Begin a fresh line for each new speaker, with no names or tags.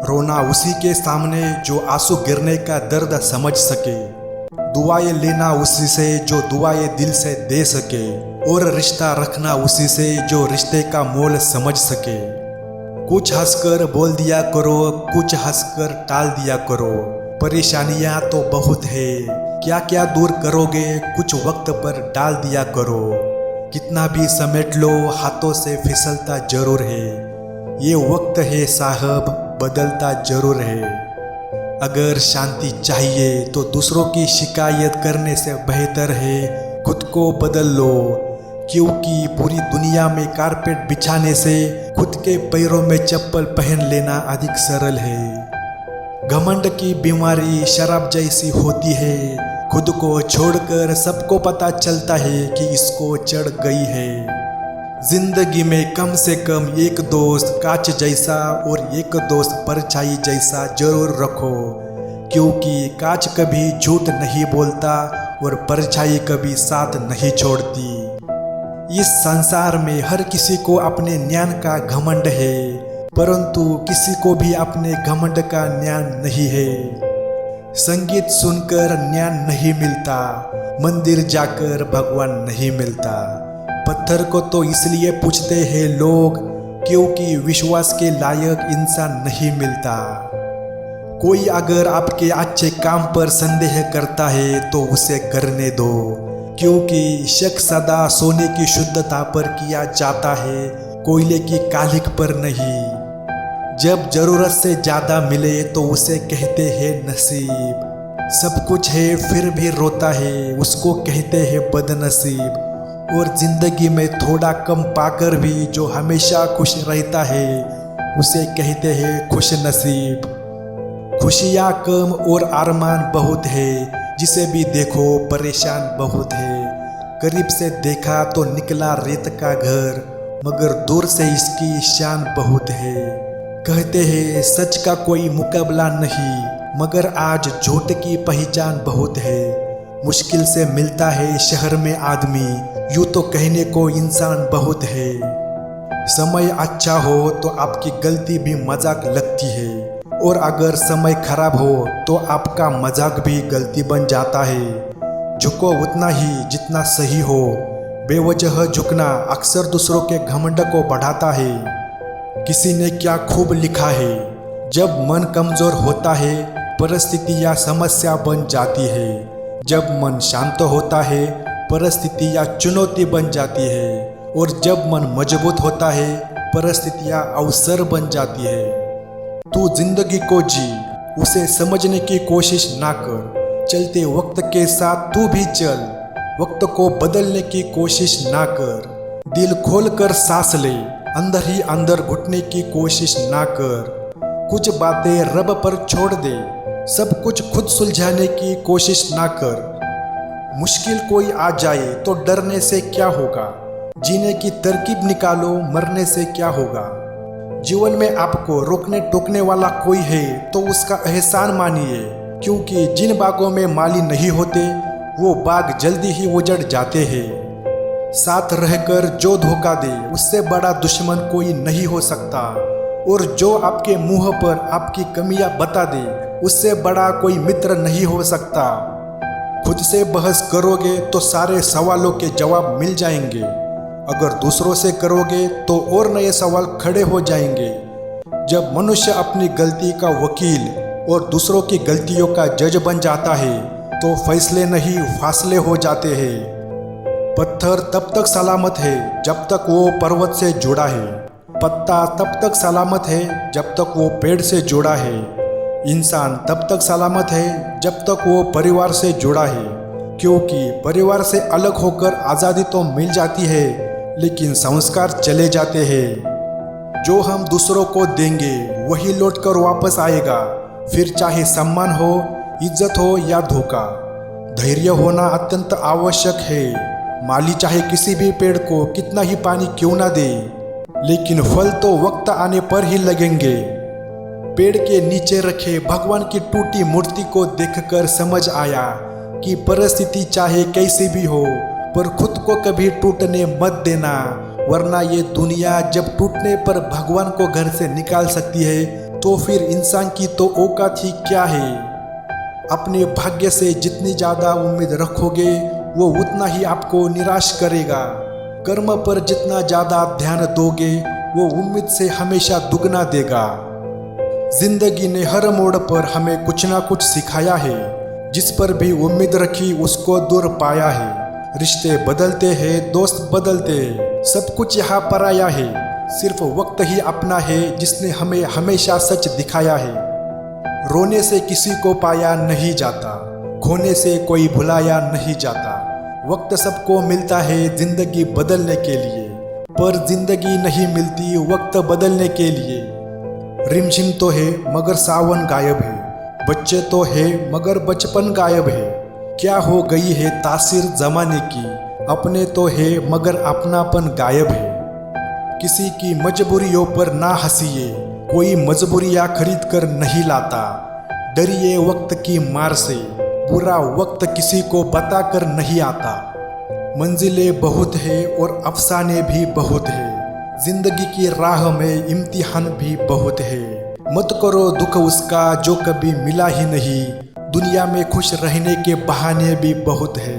रोना उसी के सामने जो आंसू गिरने का दर्द समझ सके, दुआएं लेना उसी से जो दुआएं दिल से दे सके, और रिश्ता रखना उसी से जो रिश्ते का मोल समझ सके। कुछ हंसकर बोल दिया करो, कुछ हंसकर टाल दिया करो, परेशानियां तो बहुत है, क्या क्या दूर करोगे, कुछ वक्त पर डाल दिया करो। कितना भी समेट लो हाथों से फिसलता जरूर है, ये वक्त है साहब बदलता जरूर है। अगर शांति चाहिए तो दूसरों की शिकायत करने से बेहतर है खुद को बदल लो, क्योंकि पूरी दुनिया में कारपेट बिछाने से खुद के पैरों में चप्पल पहन लेना अधिक सरल है। घमंड की बीमारी शराब जैसी होती है, खुद को छोड़कर सबको पता चलता है कि इसको चढ़ गई है। जिंदगी में कम से कम एक दोस्त कांच जैसा और एक दोस्त परछाई जैसा जरूर रखो, क्योंकि कांच कभी झूठ नहीं बोलता और परछाई कभी साथ नहीं छोड़ती। इस संसार में हर किसी को अपने ज्ञान का घमंड है, परंतु किसी को भी अपने घमंड का ज्ञान नहीं है। संगीत सुनकर ज्ञान नहीं मिलता, मंदिर जाकर भगवान नहीं मिलता। पत्थर को तो इसलिए पूछते हैं लोग क्योंकि विश्वास के लायक इंसान नहीं मिलता। कोई अगर आपके अच्छे काम पर संदेह करता है तो उसे करने दो, क्योंकि शक सदा सोने की शुद्धता पर किया जाता है, कोयले की कालिख पर नहीं। जब जरूरत से ज्यादा मिले तो उसे कहते हैं नसीब। सब कुछ है फिर भी रोता है, उसको कहते हैं बदनसीब। और जिंदगी में थोड़ा कम पाकर भी जो हमेशा खुश रहता है उसे कहते हैं खुश नसीब। खुशियाँ कम और अरमान बहुत है, जिसे भी देखो परेशान बहुत है। करीब से देखा तो निकला रेत का घर, मगर दूर से इसकी शान बहुत है। कहते हैं सच का कोई मुकाबला नहीं, मगर आज झूठ की पहचान बहुत है। मुश्किल से मिलता है शहर में आदमी, यूं तो कहने को इंसान बहुत है। समय अच्छा हो तो आपकी गलती भी मजाक लगती है, और अगर समय खराब हो तो आपका मजाक भी गलती बन जाता है। झुको उतना ही जितना सही हो, बेवजह झुकना अक्सर दूसरों के घमंड को बढ़ाता है। किसी ने क्या खूब लिखा है, जब मन कमजोर होता है परिस्थितियाँ समस्या बन जाती है, जब मन शांत होता है परिस्थितियाँ चुनौती बन जाती है, और जब मन मजबूत होता है परिस्थितियाँ अवसर बन जाती है। तू जिंदगी को जी, उसे समझने की कोशिश ना कर। चलते वक्त के साथ तू भी चल, वक्त को बदलने की कोशिश ना कर। दिल खोल कर सांस ले, अंदर ही अंदर घुटने की कोशिश ना कर। कुछ बातें रब पर छोड़ दे, सब कुछ खुद सुलझाने की कोशिश ना कर। मुश्किल कोई आ जाए तो डरने से क्या होगा, जीने की तरकीब निकालो, मरने से क्या होगा। जीवन में आपको रोकने टोकने वाला कोई है तो उसका एहसान मानिए, क्योंकि जिन बागों में माली नहीं होते वो बाग जल्दी ही उजड़ जाते हैं। साथ रहकर जो धोखा दे उससे बड़ा दुश्मन कोई नहीं हो सकता, और जो आपके मुंह पर आपकी कमियां बता दे उससे बड़ा कोई मित्र नहीं हो सकता। खुद से बहस करोगे तो सारे सवालों के जवाब मिल जाएंगे, अगर दूसरों से करोगे तो और नए सवाल खड़े हो जाएंगे। जब मनुष्य अपनी गलती का वकील और दूसरों की गलतियों का जज बन जाता है तो फैसले नहीं फासले हो जाते हैं। पत्थर तब तक सलामत है जब तक वो पर्वत से जुड़ा है, पत्ता तब तक सलामत है जब तक वो पेड़ से जुड़ा है, इंसान तब तक सलामत है जब तक वो परिवार से जुड़ा है, क्योंकि परिवार से अलग होकर आज़ादी तो मिल जाती है लेकिन संस्कार चले जाते हैं। जो हम दूसरों को देंगे वही लौटकर वापस आएगा, फिर चाहे सम्मान हो, इज्जत हो या धोखा। धैर्य होना अत्यंत आवश्यक है। माली चाहे किसी भी पेड़ को कितना ही पानी क्यों ना दे, लेकिन फल तो वक्त आने पर ही लगेंगे। पेड़ के नीचे रखे भगवान की टूटी मूर्ति को देखकर समझ आया कि परिस्थिति चाहे कैसी भी हो पर खुद को कभी टूटने मत देना, वरना ये दुनिया जब टूटने पर भगवान को घर से निकाल सकती है तो फिर इंसान की तो औकात ही क्या है। अपने भाग्य से जितनी ज़्यादा उम्मीद रखोगे वो उतना ही आपको निराश करेगा। कर्म पर जितना ज़्यादा ध्यान दोगे वो उम्मीद से हमेशा दुगना देगा। जिंदगी ने हर मोड़ पर हमें कुछ ना कुछ सिखाया है। जिस पर भी उम्मीद रखी उसको दूर पाया है। रिश्ते बदलते हैं, दोस्त बदलते हैं, सब कुछ यहाँ पर आया है। सिर्फ वक्त ही अपना है जिसने हमें हमेशा सच दिखाया है। रोने से किसी को पाया नहीं जाता, खोने से कोई भुलाया नहीं जाता। वक्त सबको मिलता है जिंदगी बदलने के लिए, पर जिंदगी नहीं मिलती वक्त बदलने के लिए। रिमझिम तो है मगर सावन गायब है, बच्चे तो है मगर बचपन गायब है। क्या हो गई है तासीर जमाने की, अपने तो है मगर अपनापन गायब है। किसी की मजबूरियों पर ना हंसिए, कोई मजबूरियाँ खरीद कर नहीं लाता। डरिए वक्त की मार से, बुरा वक्त किसी को बता कर नहीं आता। मंजिलें बहुत है और अफसाने भी बहुत है, जिंदगी की राह में इम्तिहान भी बहुत है। मत करो दुख उसका जो कभी मिला ही नहीं, दुनिया में खुश रहने के बहाने भी बहुत है।